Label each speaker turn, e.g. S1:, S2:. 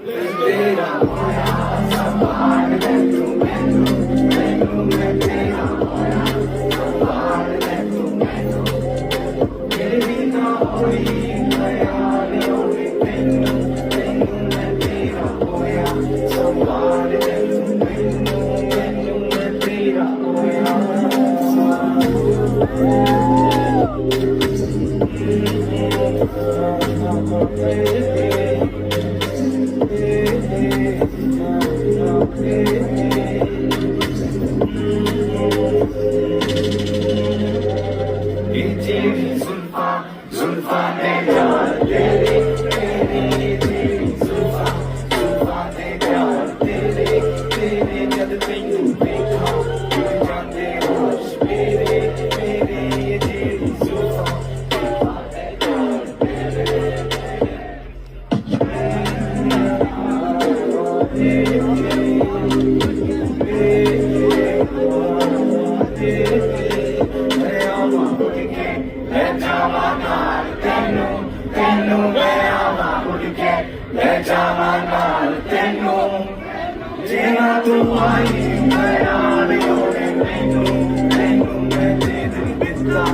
S1: तेरा होया संभाल ले तू मैनू मैनू मैं तेरा होया संभाल ले तू मैनू मेरी ना होई ख्याल होई मैनू मैनू मैं तेरा होया संभाल ले तू मैनू मैनू मैं तेरा होया जुल्फा ने प्यार तेरे तेरे तेरी जुल्फा जुल्फा ने प्यार तेरे तेरे जद तैनू देखा उड़ जांदे होश मेरे मेरे तेरी जुल्फा जुल्फा ने प्यार तेरे ਤੈਨੂੰ ਮੈਂ ਆਵਾਂ ਉੱਡ ਕੇ ਲੈ ਜਾਵਾਂ ਨਾਲ ਤੈਨੂੰ ਜਿਵੇਂ ਤੂੰ ਆਈ ਖਿਆਲ ਹੋਵੇ ਮੈਨੂੰ ਮੈਂ ਤੇਰੇ ਬਿੱਤਾ